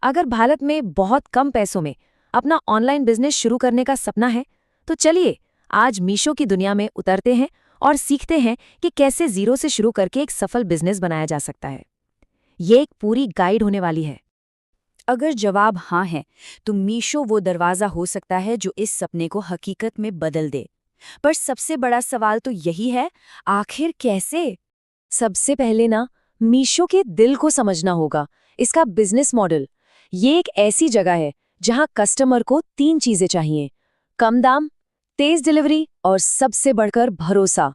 अगर भारत में बहुत कम पैसों में अपना ऑनलाइन बिजनेस शुरू करने का सपना है, तो चलिए आज मीशो की दुनिया में उतरते हैं और सीखते हैं कि कैसे जीरो से शुरू करके एक सफल बिजनेस बनाया जा सकता है। ये एक पूरी गाइड होने वाली है। अगर जवाब हाँ है, तो मीशो वो दरवाज़ा हो सकता है जो इस सपने को हकीकत में बदल दे। पर सबसे बड़ा सवाल तो यही है, आखिर कैसे? सबसे पहले मीशो के दिल को समझना होगा, इसका बिजनेस मॉडल। ये एक ऐसी जगह है जहां कस्टमर को 3 चीजें चाहिए: कम दाम, तेज डिलीवरी और सबसे बढ़कर भरोसा।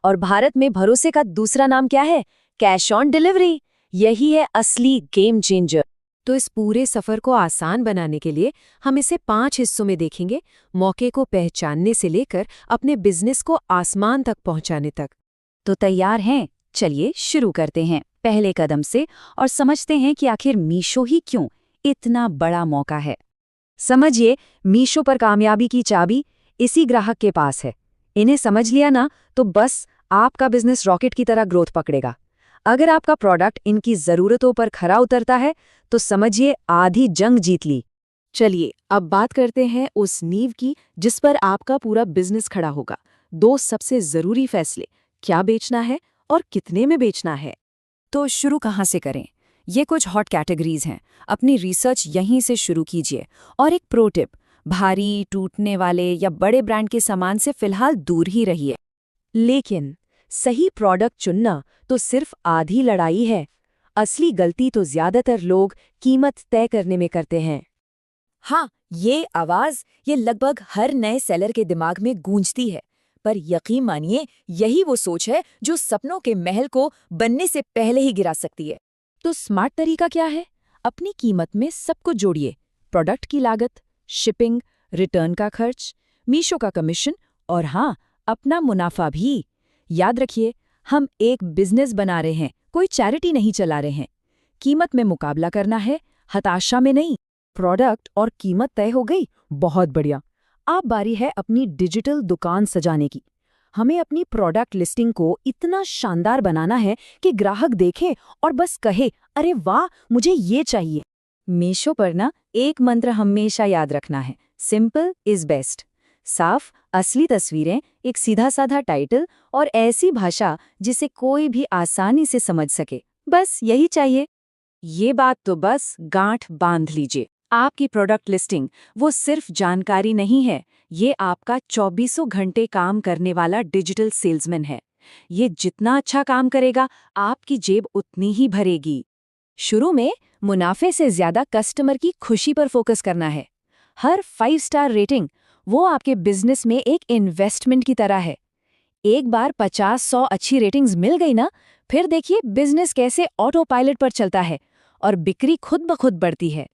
और भारत में भरोसे का दूसरा नाम क्या है? Cash on delivery. यही है असली गेम चेंजर। तो इस पूरे सफर को आसान बनाने के लिए हम इसे 5 हिस्सों में देखेंगे, मौके को पहचानने से लेकर अपने बिजनेस को आसमान तक पहुंचाने तक। तो तैयार हैं? चलिए शुरू करते हैं पहले कदम से और समझते हैं कि आखिर मीशो ही क्यों इतना बड़ा मौका है। समझिए, मीशो पर कामयाबी की चाबी इसी ग्राहक के पास है। इन्हें समझ लिया ना, तो बस आपका बिजनेस रॉकेट की तरह ग्रोथ पकड़ेगा। अगर आपका प्रोडक्ट इनकी ज़रूरतों पर खरा उतरता है, तो समझिए आधी जंग जीत ली। चलिए अब बात करते हैं उस नींव की जिस पर आपका पूरा बिजनेस खड़ा होगा। 2 सबसे ज़रूरी फैसले: क्या बेचना है और कितने में बेचना है। तो शुरू कहाँ से करें? ये कुछ हॉट कैटेगरीज हैं। अपनी रिसर्च यहीं से शुरू कीजिए। और एक प्रो टिप, भारी, टूटने वाले या बड़े ब्रांड के सामान से फिलहाल दूर ही रहिए। लेकिन सही प्रोडक्ट चुनना तो सिर्फ आधी लड़ाई है। असली गलती तो ज्यादातर लोग कीमत तय करने में करते हैं। हाँ, ये आवाज़ ये लगभग हर नए सेलर के दिमाग में गूंजती है। पर यकीन मानिए, यही वो सोच है जो सपनों के महल को बनने से पहले ही गिरा सकती है। तो स्मार्ट तरीका क्या है? अपनी कीमत में सब कुछ जोड़िए: प्रोडक्ट की लागत, शिपिंग, रिटर्न का खर्च, मीशो का कमीशन और हाँ, अपना मुनाफा भी। याद रखिए, हम एक बिजनेस बना रहे हैं, कोई चैरिटी नहीं चला रहे हैं। कीमत में मुकाबला करना है, हताशा में नहीं। प्रोडक्ट और कीमत तय हो गई, बहुत बढ़िया। अब बारी है अपनी डिजिटल दुकान सजाने की। हमें अपनी प्रोडक्ट लिस्टिंग को इतना शानदार बनाना है कि ग्राहक देखे और बस कहे, अरे वाह, मुझे ये चाहिए। मीशो पर ना एक मंत्र हमेशा याद रखना है, सिंपल इज बेस्ट। साफ, असली तस्वीरें, एक सीधा साधा टाइटल और ऐसी भाषा जिसे कोई भी आसानी से समझ सके, बस यही चाहिए। ये बात तो बस गांठ बांध लीजिए। आपकी प्रोडक्ट लिस्टिंग वो सिर्फ जानकारी नहीं है, ये आपका 24 घंटे काम करने वाला डिजिटल सेल्समैन है। ये जितना अच्छा काम करेगा, आपकी जेब उतनी ही भरेगी। शुरू में मुनाफे से ज्यादा कस्टमर की खुशी पर फोकस करना है। हर 5 स्टार रेटिंग वो आपके बिजनेस में एक इन्वेस्टमेंट की तरह है। एक बार 50-100 अच्छी रेटिंग्स मिल गई ना, फिर देखिए बिजनेस कैसे ऑटो पायलट पर चलता है और बिक्री खुद ब खुद बढ़ती है।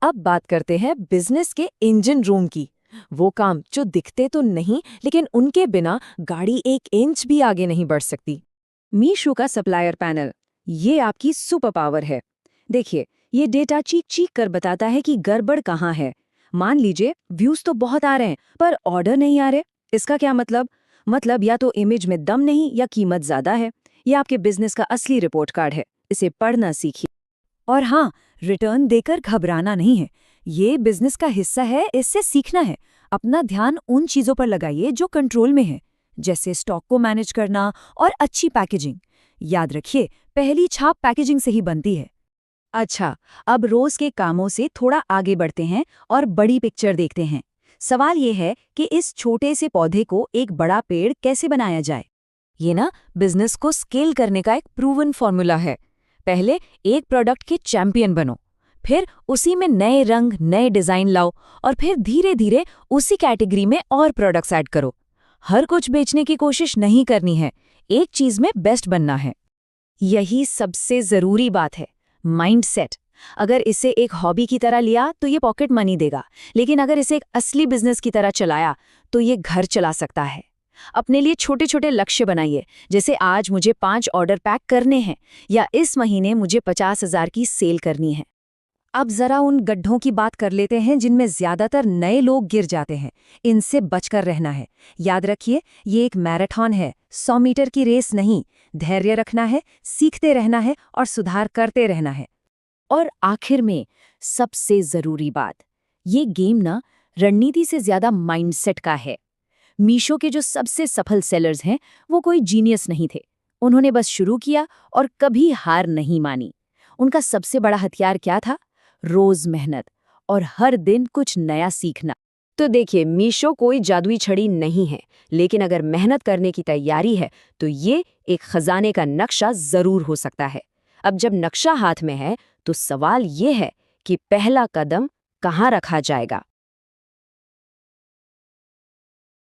अब बात करते हैं बिजनेस के इंजन रूम की। वो काम जो दिखते तो नहीं, लेकिन उनके बिना गाड़ी 1 इंच भी आगे नहीं बढ़ सकती। मीशो का सप्लायर पैनल, ये आपकी सुपर पावर है। देखिए, ये डेटा चीख चीख कर बताता है कि गड़बड़ कहाँ है। मान लीजिए व्यूज तो बहुत आ रहे हैं पर ऑर्डर नहीं आ रहे। इसका क्या मतलब? मतलब या तो इमेज में दम नहीं या कीमत ज्यादा है। ये आपके बिजनेस का असली रिपोर्ट कार्ड है, इसे पढ़ना सीखिए। और हाँ, रिटर्न देकर घबराना नहीं है। ये बिजनेस का हिस्सा है, इससे सीखना है। अपना ध्यान उन चीजों पर लगाइए जो कंट्रोल में है, जैसे स्टॉक को मैनेज करना और अच्छी पैकेजिंग। याद रखिए, पहली छाप पैकेजिंग से ही बनती है। अच्छा, अब रोज के कामों से थोड़ा आगे बढ़ते हैं और बड़ी पिक्चर देखते हैं। सवाल ये है कि इस छोटे से पौधे को एक बड़ा पेड़ कैसे बनाया जाए। ये बिजनेस को स्केल करने का एक प्रूवन फॉर्मूला है। पहले एक प्रोडक्ट के चैंपियन बनो, फिर उसी में नए रंग, नए डिजाइन लाओ और फिर धीरे धीरे उसी कैटेगरी में और प्रोडक्ट्स ऐड करो। हर कुछ बेचने की कोशिश नहीं करनी है, एक चीज में बेस्ट बनना है। यही सबसे जरूरी बात है, माइंडसेट। अगर इसे एक हॉबी की तरह लिया तो ये पॉकेट मनी देगा, लेकिन अगर इसे एक असली बिजनेस की तरह चलाया तो ये घर चला सकता है। अपने लिए छोटे छोटे लक्ष्य बनाइए, जैसे आज मुझे 5 ऑर्डर पैक करने हैं या इस महीने मुझे 50,000 की सेल करनी है। अब जरा उन गड्ढों की बात कर लेते हैं जिनमें ज्यादातर नए लोग गिर जाते हैं। इनसे बचकर रहना है। याद रखिए, ये एक मैराथन है, 100 मीटर की रेस नहीं। धैर्य रखना है, सीखते रहना है और सुधार करते रहना है। और आखिर में, सबसे जरूरी बात, ये गेम ना रणनीति से ज्यादा माइंडसेट का है। मीशो के जो सबसे सफल सेलर्स हैं, वो कोई जीनियस नहीं थे। उन्होंने बस शुरू किया और कभी हार नहीं मानी। उनका सबसे बड़ा हथियार क्या था? रोज मेहनत और हर दिन कुछ नया सीखना। तो देखिए, मीशो कोई जादुई छड़ी नहीं है, लेकिन अगर मेहनत करने की तैयारी है तो ये एक खजाने का नक्शा जरूर हो सकता है। अब जब नक्शा हाथ में है तो सवाल ये है कि पहला कदम कहाँ रखा जाएगा।